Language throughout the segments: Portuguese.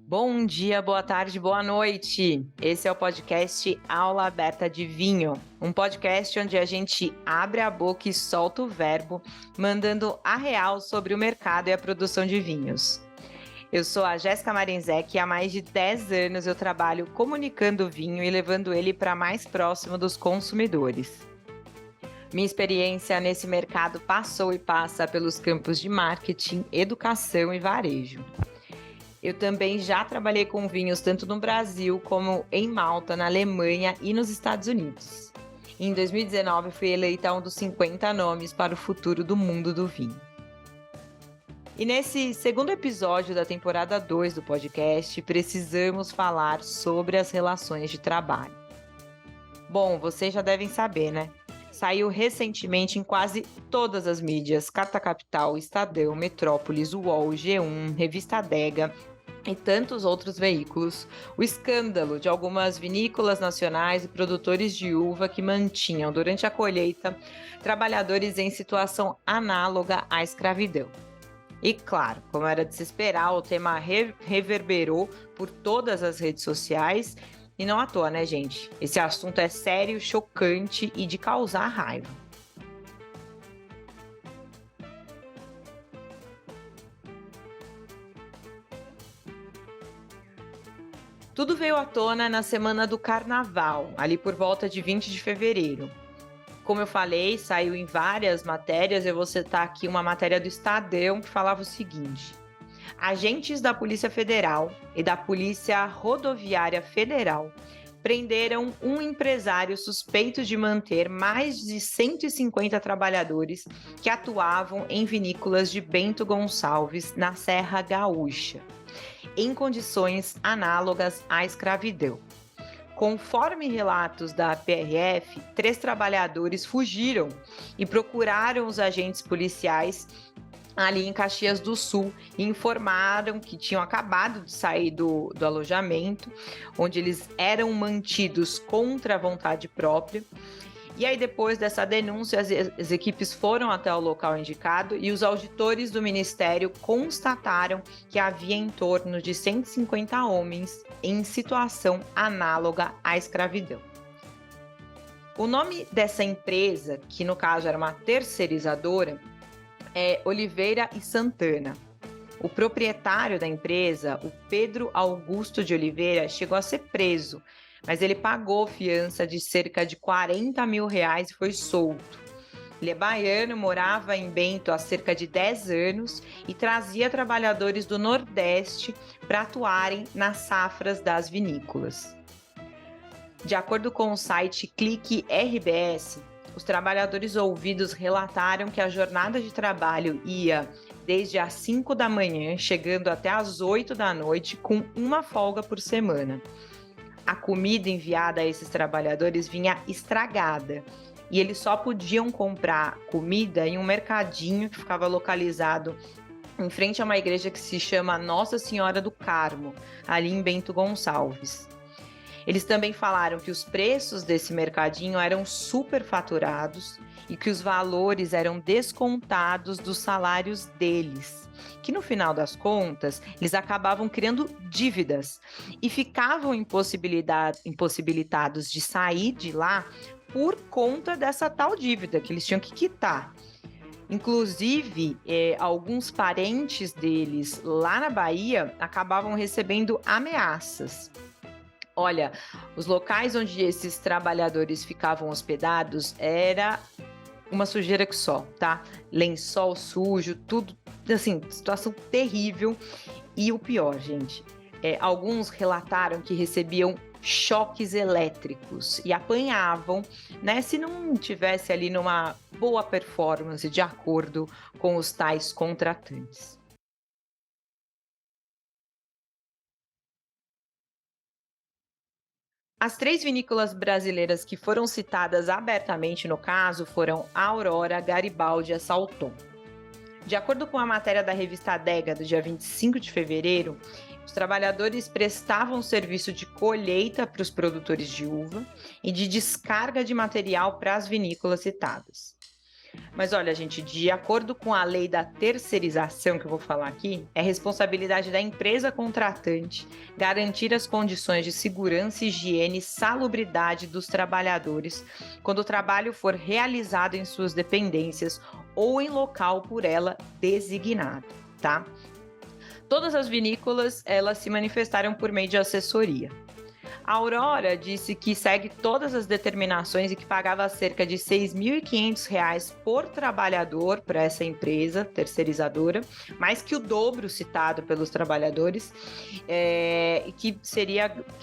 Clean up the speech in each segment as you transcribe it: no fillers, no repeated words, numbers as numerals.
Bom dia, boa tarde, boa noite. Esse é o podcast Aula Aberta de Vinho, um podcast onde a gente abre a boca e solta o verbo, mandando a real sobre o mercado e a produção de vinhos. Eu sou a Jéssica Marinzec e há mais de 10 anos eu trabalho comunicando vinho e levando ele para mais próximo dos consumidores. Minha experiência nesse mercado passou e passa pelos campos de marketing, educação e varejo. Eu também já trabalhei com vinhos tanto no Brasil como em Malta, na Alemanha e nos Estados Unidos. Em 2019, fui eleita um dos 50 nomes para o futuro do mundo do vinho. E nesse segundo episódio da temporada 2 do podcast, precisamos falar sobre as relações de trabalho. Bom, vocês já devem saber, né? Saiu recentemente em quase todas as mídias, Carta Capital, Estadão, Metrópolis, UOL, G1, Revista Adega e tantos outros veículos, o escândalo de algumas vinícolas nacionais e produtores de uva que mantinham, durante a colheita, trabalhadores em situação análoga à escravidão. E claro, como era de se esperar, o tema reverberou por todas as redes sociais, e não à toa, né, gente? Esse assunto é sério, chocante e de causar raiva. Tudo veio à tona na semana do Carnaval, ali por volta de 20 de fevereiro. Como eu falei, saiu em várias matérias, eu vou citar aqui uma matéria do Estadão que falava o seguinte: agentes da Polícia Federal e da Polícia Rodoviária Federal prenderam um empresário suspeito de manter mais de 150 trabalhadores que atuavam em vinícolas de Bento Gonçalves, na Serra Gaúcha, em condições análogas à escravidão. Conforme relatos da PRF, 3 trabalhadores fugiram e procuraram os agentes policiais ali em Caxias do Sul e informaram que tinham acabado de sair do alojamento, onde eles eram mantidos contra a vontade própria. E aí, depois dessa denúncia, as equipes foram até o local indicado e os auditores do Ministério constataram que havia em torno de 150 homens em situação análoga à escravidão. O nome dessa empresa, que no caso era uma terceirizadora, é Oliveira e Santana. O proprietário da empresa, o Pedro Augusto de Oliveira, chegou a ser preso, mas ele pagou fiança de cerca de R$40 mil e foi solto. Ele é baiano, morava em Bento há cerca de 10 anos e trazia trabalhadores do Nordeste para atuarem nas safras das vinícolas. De acordo com o site Clique RBS, os trabalhadores ouvidos relataram que a jornada de trabalho ia desde as 5 da manhã, chegando até as 8 da noite, com uma folga por semana. A comida enviada a esses trabalhadores vinha estragada e eles só podiam comprar comida em um mercadinho que ficava localizado em frente a uma igreja que se chama Nossa Senhora do Carmo, ali em Bento Gonçalves. Eles também falaram que os preços desse mercadinho eram superfaturados e que os valores eram descontados dos salários deles, que no final das contas, eles acabavam criando dívidas e ficavam impossibilitados de sair de lá por conta dessa tal dívida que eles tinham que quitar. Inclusive, alguns parentes deles lá na Bahia acabavam recebendo ameaças. Olha, os locais onde esses trabalhadores ficavam hospedados era uma sujeira que só, tá? Lençol sujo, tudo, assim, situação terrível. E o pior, gente, alguns relataram que recebiam choques elétricos e apanhavam, né? Se não tivesse ali numa boa performance de acordo com os tais contratantes. As 3 vinícolas brasileiras que foram citadas abertamente no caso foram Aurora, Garibaldi e Salton. De acordo com a matéria da revista Adega, do dia 25 de fevereiro, os trabalhadores prestavam serviço de colheita para os produtores de uva e de descarga de material para as vinícolas citadas. Mas olha, gente, de acordo com a lei da terceirização que eu vou falar aqui, é responsabilidade da empresa contratante garantir as condições de segurança, higiene e salubridade dos trabalhadores quando o trabalho for realizado em suas dependências ou em local por ela designado, tá? Todas as vinícolas, elas se manifestaram por meio de assessoria. A Aurora disse que segue todas as determinações e que pagava cerca de R$ 6.500 por trabalhador para essa empresa terceirizadora, mais que o dobro citado pelos trabalhadores, e que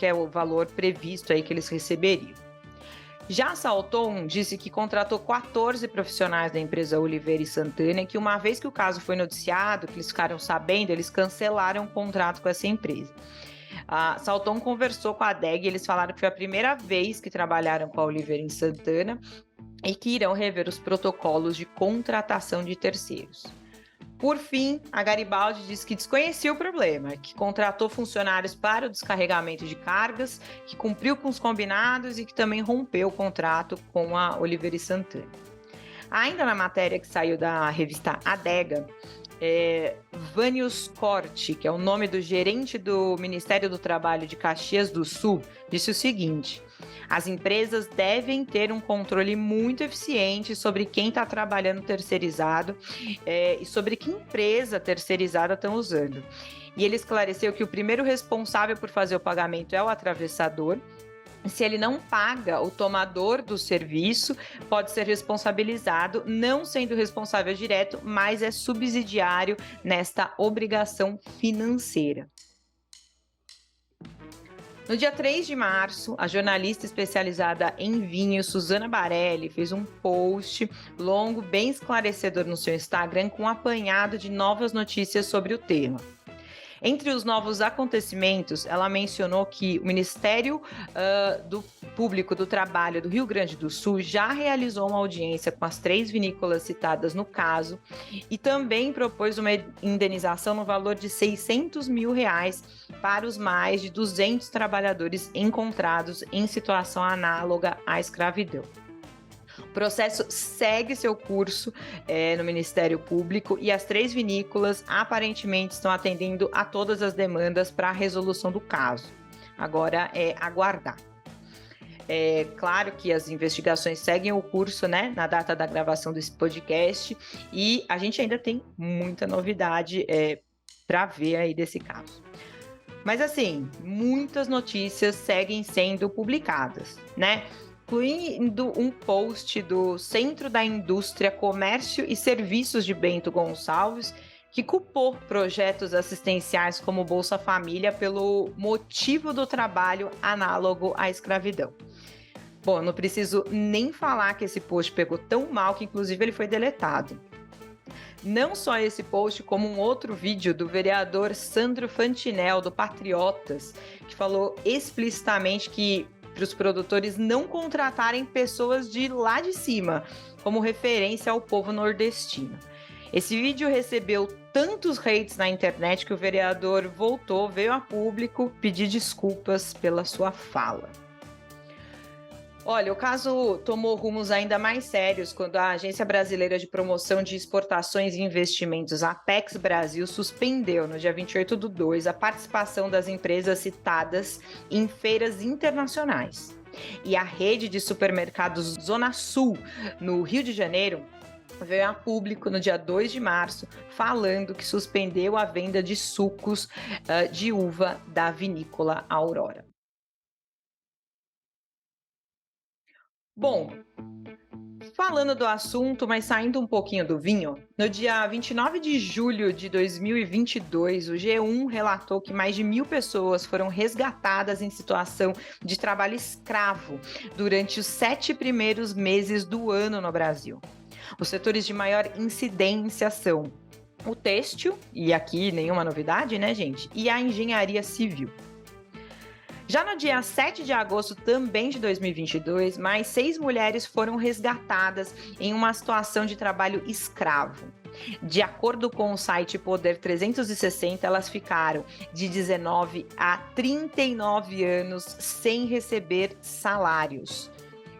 é o valor previsto aí que eles receberiam. Já a Salton disse que contratou 14 profissionais da empresa Oliveira e Santana e que uma vez que o caso foi noticiado, que eles ficaram sabendo, eles cancelaram o contrato com essa empresa. A Salton conversou com a DEG e eles falaram que foi a primeira vez que trabalharam com a Oliveira em Santana e que irão rever os protocolos de contratação de terceiros. Por fim, a Garibaldi disse que desconhecia o problema, que contratou funcionários para o descarregamento de cargas, que cumpriu com os combinados e que também rompeu o contrato com a Oliveira e Santana. Ainda na matéria que saiu da revista Adega, Vânios Corte, que é o nome do gerente do Ministério do Trabalho de Caxias do Sul, disse o seguinte: as empresas devem ter um controle muito eficiente sobre quem está trabalhando terceirizado e sobre que empresa terceirizada estão usando. E ele esclareceu que o primeiro responsável por fazer o pagamento é o atravessador. Se ele não paga, o tomador do serviço pode ser responsabilizado, não sendo responsável direto, mas é subsidiário nesta obrigação financeira. No dia 3 de março, a jornalista especializada em vinho, Suzana Barelli, fez um post longo, bem esclarecedor no seu Instagram, com um apanhado de novas notícias sobre o tema. Entre os novos acontecimentos, ela mencionou que o Ministério do Público do Trabalho do Rio Grande do Sul já realizou uma audiência com as 3 vinícolas citadas no caso e também propôs uma indenização no valor de R$ 600 mil para os mais de 200 trabalhadores encontrados em situação análoga à escravidão. O processo segue seu curso no Ministério Público e as 3 vinícolas aparentemente estão atendendo a todas as demandas para a resolução do caso. Agora é aguardar. É claro que as investigações seguem o curso, né, na data da gravação desse podcast, e a gente ainda tem muita novidade para ver aí desse caso. Mas assim, muitas notícias seguem sendo publicadas, né? Incluindo um post do Centro da Indústria, Comércio e Serviços de Bento Gonçalves, que culpou projetos assistenciais como Bolsa Família pelo motivo do trabalho análogo à escravidão. Bom, não preciso nem falar que esse post pegou tão mal que inclusive ele foi deletado. Não só esse post, como um outro vídeo do vereador Sandro Fantinel, do Patriotas, que falou explicitamente que para os produtores não contratarem pessoas de lá de cima, como referência ao povo nordestino. Esse vídeo recebeu tantos hates na internet que o vereador veio a público pedir desculpas pela sua fala. Olha, o caso tomou rumos ainda mais sérios quando a Agência Brasileira de Promoção de Exportações e Investimentos, Apex Brasil, suspendeu no dia 28/2 a participação das empresas citadas em feiras internacionais. E a rede de supermercados Zona Sul, no Rio de Janeiro, veio a público no dia 2 de março falando que suspendeu a venda de sucos de uva da vinícola Aurora. Bom, falando do assunto, mas saindo um pouquinho do vinho, no dia 29 de julho de 2022, o G1 relatou que mais de 1.000 pessoas foram resgatadas em situação de trabalho escravo durante os 7 primeiros meses do ano no Brasil. Os setores de maior incidência são o têxtil, e aqui nenhuma novidade, né, gente? E a engenharia civil. Já no dia 7 de agosto também de 2022, mais 6 mulheres foram resgatadas em uma situação de trabalho escravo. De acordo com o site Poder 360, elas ficaram de 19 a 39 anos sem receber salários.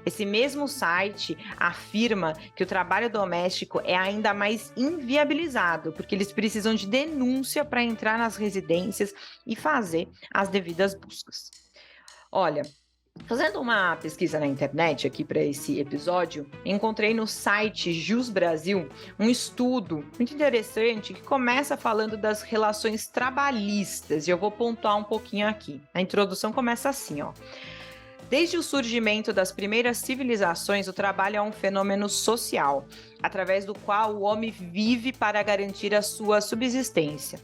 Esse mesmo site afirma que o trabalho doméstico é ainda mais inviabilizado, porque eles precisam de denúncia para entrar nas residências e fazer as devidas buscas. Olha, fazendo uma pesquisa na internet aqui para esse episódio, encontrei no site Jus Brasil um estudo muito interessante que começa falando das relações trabalhistas, e eu vou pontuar um pouquinho aqui. A introdução começa assim, ó. Desde o surgimento das primeiras civilizações, o trabalho é um fenômeno social, através do qual o homem vive para garantir a sua subsistência.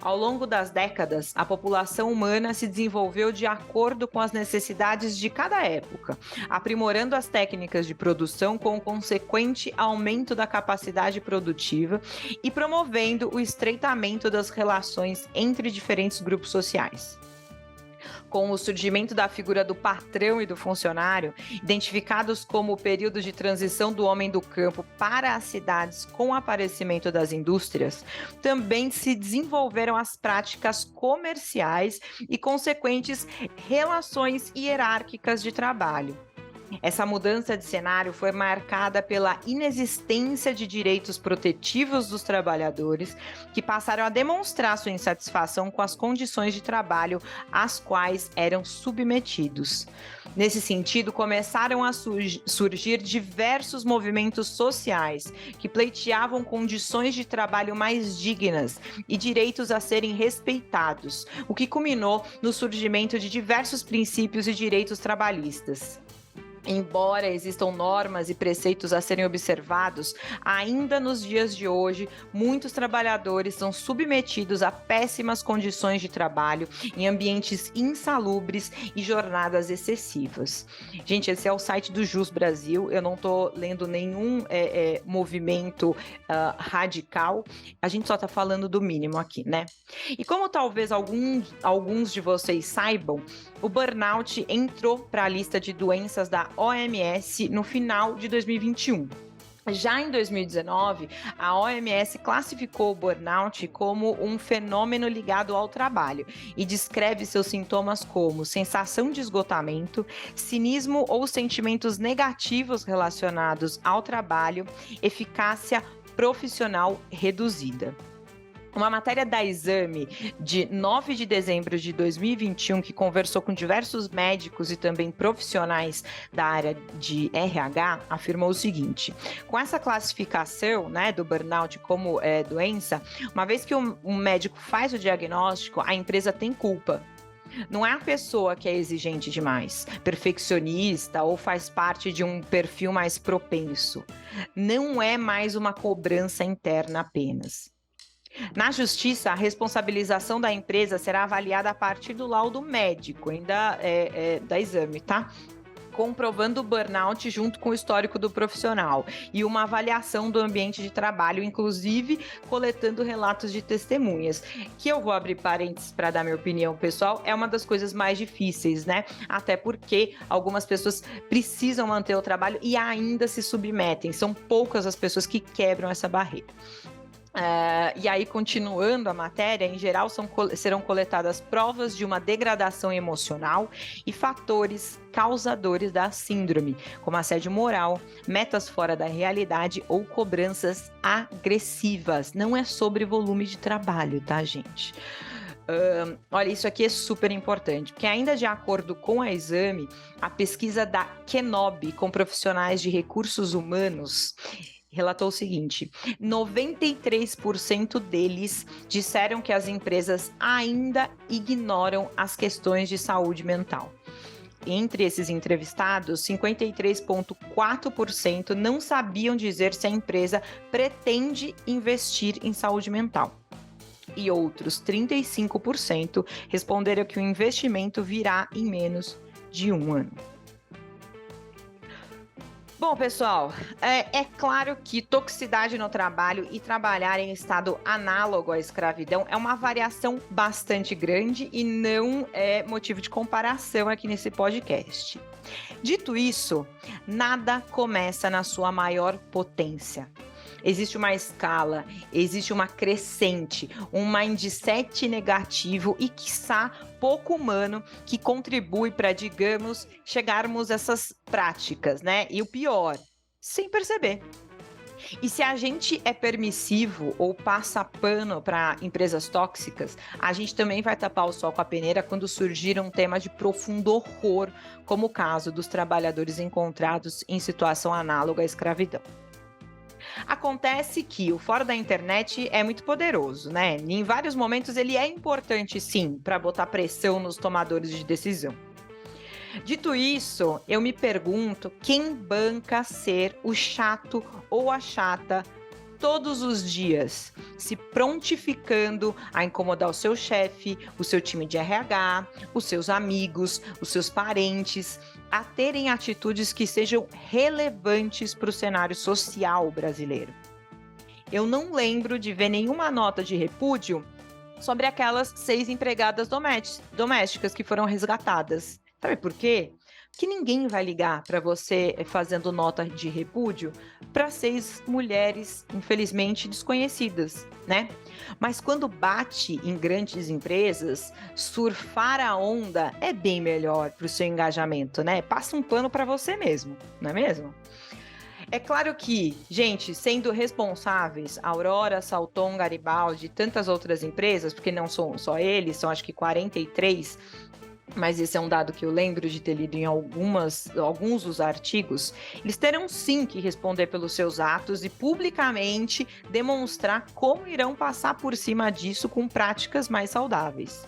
Ao longo das décadas, a população humana se desenvolveu de acordo com as necessidades de cada época, aprimorando as técnicas de produção com o consequente aumento da capacidade produtiva e promovendo o estreitamento das relações entre diferentes grupos sociais. Com o surgimento da figura do patrão e do funcionário, identificados como o período de transição do homem do campo para as cidades com o aparecimento das indústrias, também se desenvolveram as práticas comerciais e consequentes relações hierárquicas de trabalho. Essa mudança de cenário foi marcada pela inexistência de direitos protetivos dos trabalhadores, que passaram a demonstrar sua insatisfação com as condições de trabalho às quais eram submetidos. Nesse sentido, começaram a surgir diversos movimentos sociais que pleiteavam condições de trabalho mais dignas e direitos a serem respeitados, o que culminou no surgimento de diversos princípios e direitos trabalhistas. Embora existam normas e preceitos a serem observados, ainda nos dias de hoje, muitos trabalhadores são submetidos a péssimas condições de trabalho, em ambientes insalubres e jornadas excessivas. Gente, esse é o site do Jus Brasil, eu não estou lendo nenhum movimento radical, a gente só está falando do mínimo aqui, né? E como talvez alguns de vocês saibam, o burnout entrou para a lista de doenças da OMS no final de 2021. Já em 2019, a OMS classificou o burnout como um fenômeno ligado ao trabalho e descreve seus sintomas como sensação de esgotamento, cinismo ou sentimentos negativos relacionados ao trabalho, eficácia profissional reduzida. Uma matéria da Exame, de 9 de dezembro de 2021, que conversou com diversos médicos e também profissionais da área de RH, afirmou o seguinte: com essa classificação, né, do burnout como doença, uma vez que um médico faz o diagnóstico, a empresa tem culpa. Não é a pessoa que é exigente demais, perfeccionista ou faz parte de um perfil mais propenso. Não é mais uma cobrança interna apenas. Na justiça, a responsabilização da empresa será avaliada a partir do laudo médico, ainda da Exame, tá? Comprovando o burnout junto com o histórico do profissional e uma avaliação do ambiente de trabalho, inclusive coletando relatos de testemunhas, que eu vou abrir parênteses para dar minha opinião pessoal, é uma das coisas mais difíceis, né? Até porque algumas pessoas precisam manter o trabalho e ainda se submetem, são poucas as pessoas que quebram essa barreira. E aí, continuando a matéria, em geral serão coletadas provas de uma degradação emocional e fatores causadores da síndrome, como assédio moral, metas fora da realidade ou cobranças agressivas. Não é sobre volume de trabalho, tá, gente? Olha, isso aqui é super importante, porque ainda de acordo com a Exame, a pesquisa da Kenobi com profissionais de recursos humanos relatou o seguinte: 93% deles disseram que as empresas ainda ignoram as questões de saúde mental. Entre esses entrevistados, 53,4% não sabiam dizer se a empresa pretende investir em saúde mental. E outros 35% responderam que o investimento virá em menos de um ano. Bom, pessoal, é claro que toxicidade no trabalho e trabalhar em estado análogo à escravidão é uma variação bastante grande e não é motivo de comparação aqui nesse podcast. Dito isso, nada começa na sua maior potência. existe uma escala, existe uma crescente, um mindset negativo e, quiçá, pouco humano que contribui para, digamos, chegarmos a essas práticas, né? E o pior, sem perceber. E se a gente é permissivo ou passa pano para empresas tóxicas, a gente também vai tapar o sol com a peneira quando surgir um tema de profundo horror, como o caso dos trabalhadores encontrados em situação análoga à escravidão. Acontece que o fora da internet é muito poderoso, né? E em vários momentos ele é importante, sim, para botar pressão nos tomadores de decisão. Dito isso, eu me pergunto quem banca ser o chato ou a chata todos os dias, se prontificando a incomodar o seu chefe, o seu time de RH, os seus amigos, os seus parentes, a terem atitudes que sejam relevantes para o cenário social brasileiro. Eu não lembro de ver nenhuma nota de repúdio sobre aquelas 6 empregadas domésticas que foram resgatadas. Sabe por quê? Que ninguém vai ligar para você fazendo nota de repúdio para 6 mulheres, infelizmente, desconhecidas, né? Mas quando bate em grandes empresas, surfar a onda é bem melhor para o seu engajamento, né? Passa um pano para você mesmo, não é mesmo? É claro que, gente, sendo responsáveis, Aurora, Salton, Garibaldi e tantas outras empresas, porque não são só eles, são acho que 43, mas esse é um dado que eu lembro de ter lido em alguns dos artigos, eles terão sim que responder pelos seus atos e publicamente demonstrar como irão passar por cima disso com práticas mais saudáveis.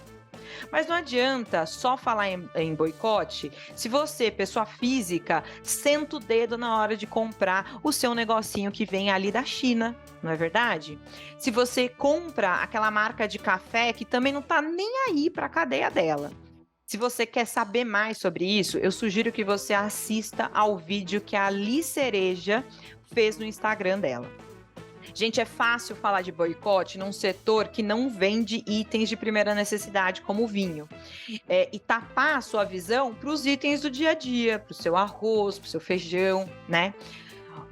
Mas não adianta só falar em boicote se você, pessoa física, senta o dedo na hora de comprar o seu negocinho que vem ali da China, não é verdade? Se você compra aquela marca de café que também não está nem aí para a cadeia dela. Se você quer saber mais sobre isso, eu sugiro que você assista ao vídeo que a Liz Cereja fez no Instagram dela. Gente, é fácil falar de boicote num setor que não vende itens de primeira necessidade, como o vinho. E tapar a sua visão para os itens do dia a dia, para o seu arroz, para o seu feijão, né?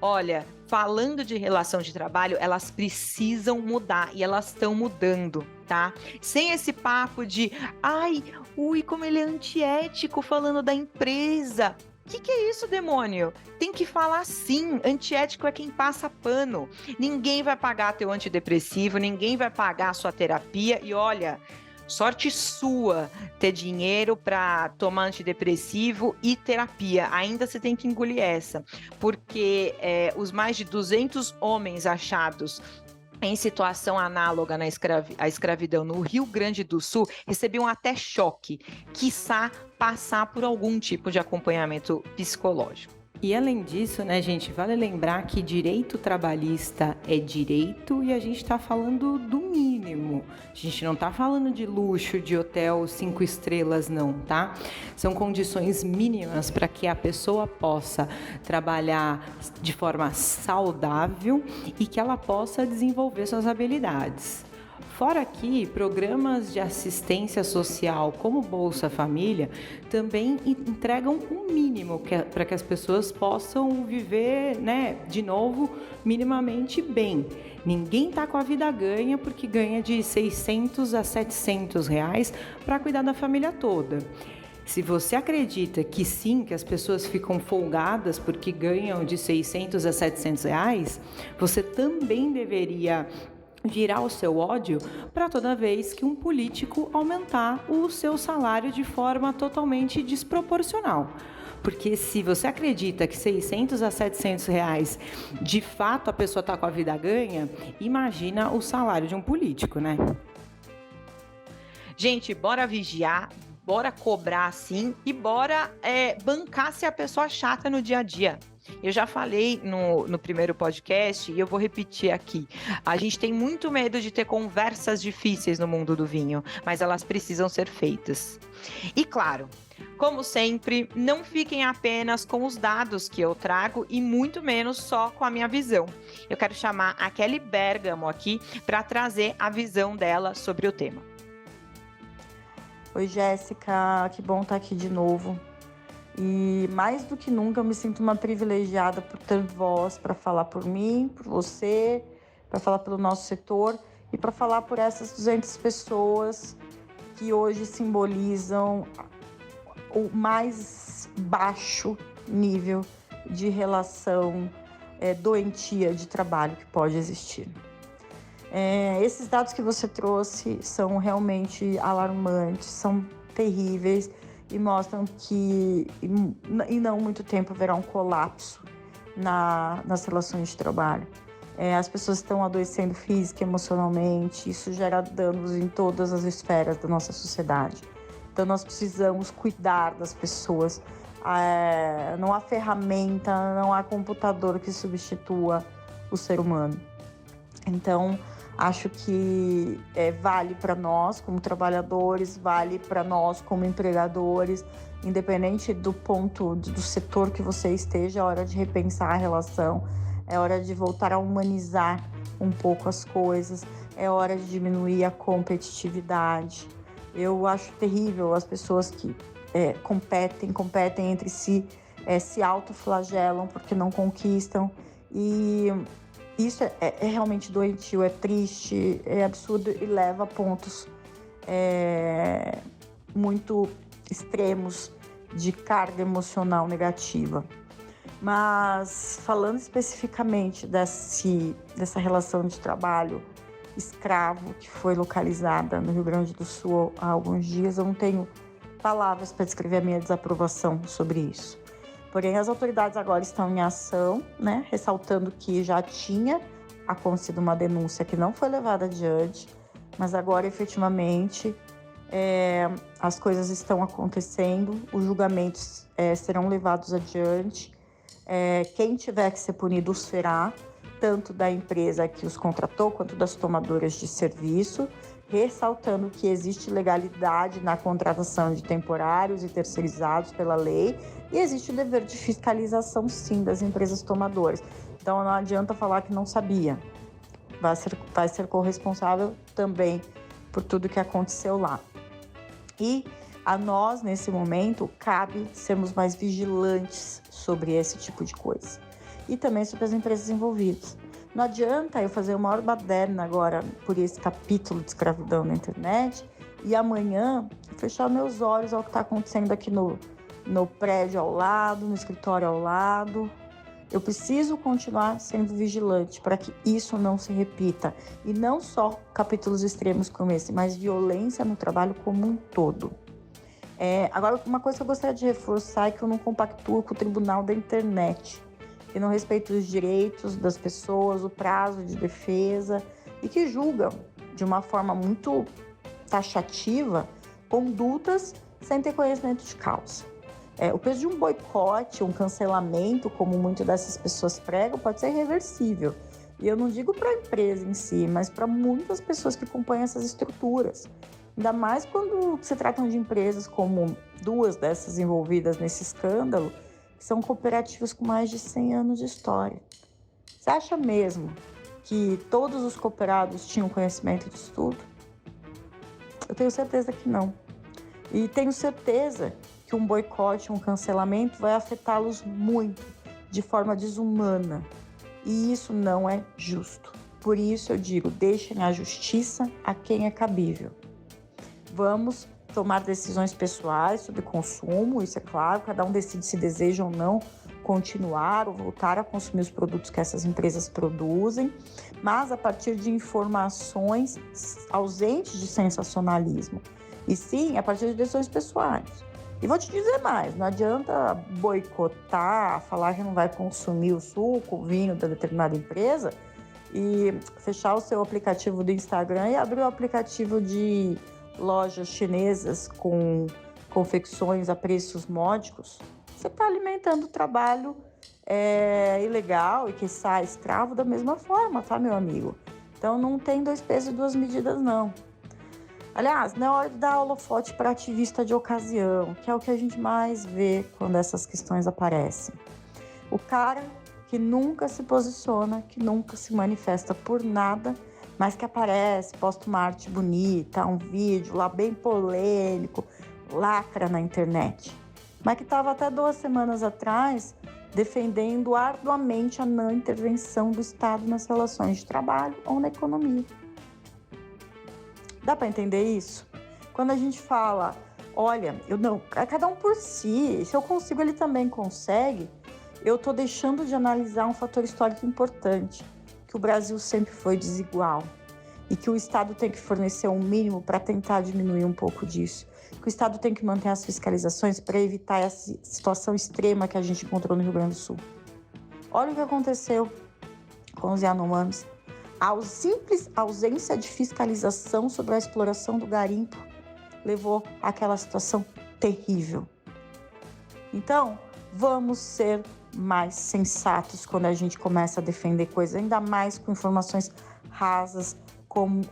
Olha, falando de relação de trabalho, elas precisam mudar e elas estão mudando, tá? Sem esse papo de, ai, ui, como ele é antiético falando da empresa. Que é isso, demônio? Tem que falar sim, antiético é quem passa pano. Ninguém vai pagar teu antidepressivo, ninguém vai pagar a sua terapia e olha, sorte sua ter dinheiro para tomar antidepressivo e terapia. Ainda você tem que engolir essa, porque os mais de 200 homens achados em situação análoga à escravidão no Rio Grande do Sul recebiam até choque, quiçá passar por algum tipo de acompanhamento psicológico. E além disso, né, gente, vale lembrar que direito trabalhista é direito e a gente está falando do mínimo. A gente não está falando de luxo, de hotel 5 estrelas, não, tá? São condições mínimas para que a pessoa possa trabalhar de forma saudável e que ela possa desenvolver suas habilidades. Fora que programas de assistência social como Bolsa Família também entregam um mínimo para que as pessoas possam viver, né, de novo, minimamente bem. Ninguém está com a vida ganha porque ganha de 600 a 700 reais para cuidar da família toda. Se você acredita que sim, que as pessoas ficam folgadas porque ganham de 600 a 700 reais, você também deveria virar o seu ódio para toda vez que um político aumentar o seu salário de forma totalmente desproporcional. Porque se você acredita que 600 a 700 reais, de fato a pessoa está com a vida ganha, imagina o salário de um político, né? Gente, bora vigiar, bora cobrar sim e bora bancar se a pessoa chata no dia a dia. Eu já falei no primeiro podcast e eu vou repetir aqui. A gente tem muito medo de ter conversas difíceis no mundo do vinho, mas elas precisam ser feitas. E claro, como sempre, não fiquem apenas com os dados que eu trago e muito menos só com a minha visão. Eu quero chamar a Kelly Bergamo aqui para trazer a visão dela sobre o tema. Oi, Jéssica, que bom estar aqui de novo. E mais do que nunca eu me sinto uma privilegiada por ter voz para falar por mim, por você, para falar pelo nosso setor e para falar por essas 200 pessoas que hoje simbolizam o mais baixo nível de relação doentia de trabalho que pode existir. Esses dados que você trouxe são realmente alarmantes, são terríveis e mostram que em não muito tempo haverá um colapso nas relações de trabalho. As pessoas estão adoecendo física e emocionalmente, isso gera danos em todas as esferas da nossa sociedade. Então nós precisamos cuidar das pessoas. Não há ferramenta, não há computador que substitua o ser humano. Então, acho que vale para nós como trabalhadores, vale para nós como empregadores, independente do setor que você esteja, é hora de repensar a relação, é hora de voltar a humanizar um pouco as coisas, é hora de diminuir a competitividade. Eu acho terrível as pessoas que competem entre si, se autoflagelam porque não conquistam, e isso é realmente doentio, é triste, é absurdo e leva a pontos muito extremos de carga emocional negativa. Mas falando especificamente dessa relação de trabalho escravo que foi localizada no Rio Grande do Sul há alguns dias, eu não tenho palavras para descrever a minha desaprovação sobre isso. Porém, as autoridades agora estão em ação, né, ressaltando que já tinha acontecido uma denúncia que não foi levada adiante, mas agora, efetivamente, as coisas estão acontecendo, os julgamentos serão levados adiante, quem tiver que ser punido será, tanto da empresa que os contratou quanto das tomadoras de serviço, ressaltando que existe legalidade na contratação de temporários e terceirizados pela lei e existe o dever de fiscalização, sim, das empresas tomadoras. Então, não adianta falar que não sabia. Vai ser corresponsável também por tudo que aconteceu lá. E a nós, nesse momento, cabe sermos mais vigilantes sobre esse tipo de coisa. E também sobre as empresas envolvidas. Não adianta eu fazer uma maior baderna agora por esse capítulo de escravidão na internet e amanhã fechar meus olhos ao que está acontecendo aqui no prédio ao lado, no escritório ao lado. Eu preciso continuar sendo vigilante para que isso não se repita. E não só capítulos extremos como esse, mas violência no trabalho como um todo. Agora, uma coisa que eu gostaria de reforçar é que eu não compactuo com o Tribunal da Internet, que não respeita os direitos das pessoas, o prazo de defesa e que julgam de uma forma muito taxativa condutas sem ter conhecimento de causa. O peso de um boicote, um cancelamento, como muitas dessas pessoas pregam, pode ser irreversível. E eu não digo para a empresa em si, mas para muitas pessoas que acompanham essas estruturas. Ainda mais quando se tratam de empresas como 2 dessas envolvidas nesse escândalo, que são cooperativas com mais de 100 anos de história. Você acha mesmo que todos os cooperados tinham conhecimento disso tudo? Eu tenho certeza que não. E tenho certeza que um boicote, um cancelamento vai afetá-los muito, de forma desumana. E isso não é justo. Por isso eu digo, deixem a justiça a quem é cabível. Vamos tomar decisões pessoais sobre consumo, isso é claro, cada um decide se deseja ou não continuar ou voltar a consumir os produtos que essas empresas produzem, mas a partir de informações ausentes de sensacionalismo. E sim, a partir de decisões pessoais. E vou te dizer mais, não adianta boicotar, falar que não vai consumir o suco, o vinho da determinada empresa e fechar o seu aplicativo do Instagram e abrir o aplicativo de lojas chinesas com confecções a preços módicos. Você está alimentando o trabalho ilegal e que sai escravo da mesma forma, tá, meu amigo? Então não tem 2 pesos e 2 medidas, não. Aliás, não é hora de dar holofote para ativista de ocasião, que é o que a gente mais vê quando essas questões aparecem. O cara que nunca se posiciona, que nunca se manifesta por nada, mas que aparece, posta uma arte bonita, um vídeo lá bem polêmico, lacra na internet. mas que estava até 2 semanas atrás defendendo arduamente a não intervenção do Estado nas relações de trabalho ou na economia. Dá para entender isso? Quando a gente fala, olha, cada um por si, se eu consigo, ele também consegue, eu estou deixando de analisar um fator histórico importante, que o Brasil sempre foi desigual e que o Estado tem que fornecer um mínimo para tentar diminuir um pouco disso, que o Estado tem que manter as fiscalizações para evitar essa situação extrema que a gente encontrou no Rio Grande do Sul. Olha o que aconteceu com os Yanomamis. A simples ausência de fiscalização sobre a exploração do garimpo levou àquela situação terrível. Então, vamos ser mais sensatos quando a gente começa a defender coisas, ainda mais com informações rasas, como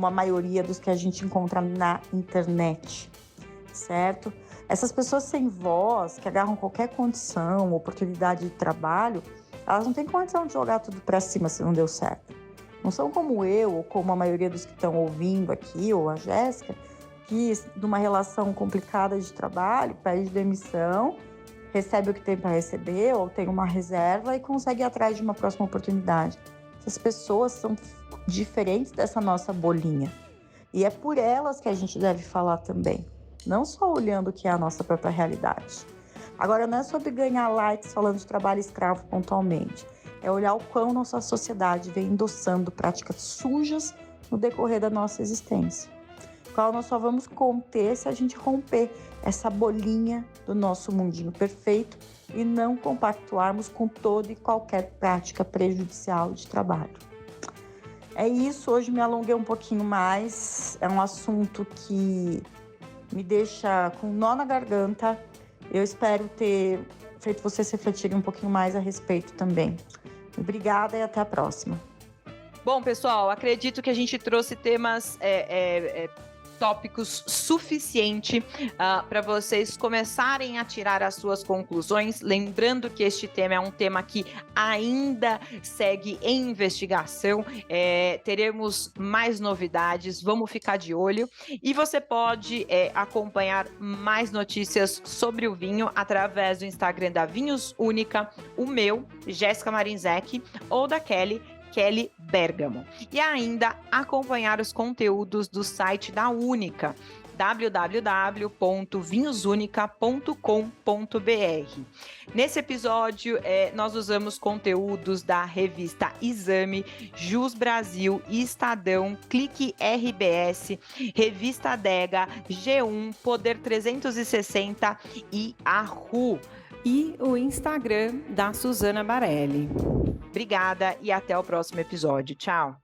a maioria dos que a gente encontra na internet, certo? Essas pessoas sem voz, que agarram qualquer condição, oportunidade de trabalho, elas não têm condição de jogar tudo para cima se não deu certo. Não são como eu, ou como a maioria dos que estão ouvindo aqui, ou a Jéssica, que numa relação complicada de trabalho, pede demissão, recebe o que tem para receber, ou tem uma reserva e consegue ir atrás de uma próxima oportunidade. Essas pessoas são diferentes dessa nossa bolinha. E é por elas que a gente deve falar também, não só olhando o que é a nossa própria realidade. Agora, não é sobre ganhar likes falando de trabalho escravo pontualmente. É olhar o quão nossa sociedade vem endossando práticas sujas no decorrer da nossa existência. Qual nós só vamos conter se a gente romper essa bolinha do nosso mundinho perfeito e não compactuarmos com toda e qualquer prática prejudicial de trabalho. É isso, hoje me alonguei um pouquinho mais, é um assunto que me deixa com um nó na garganta. Eu espero ter feito vocês refletirem um pouquinho mais a respeito também. Obrigada e até a próxima. Bom, pessoal, acredito que a gente trouxe temas, tópicos suficiente para vocês começarem a tirar as suas conclusões. Lembrando que este tema é um tema que ainda segue em investigação. Teremos mais novidades, vamos ficar de olho. E você pode acompanhar mais notícias sobre o vinho através do Instagram da Vinhos Única, o meu, Jéssica Marinzec, ou da Kelly Bergamo. E ainda acompanhar os conteúdos do site da Única, www.vinhosunica.com.br. Nesse episódio, nós usamos conteúdos da revista Exame, Jus Brasil, Estadão, Clique RBS, Revista Adega, G1, Poder 360 e a RU. E o Instagram da Suzana Barelli. Obrigada e até o próximo episódio. Tchau!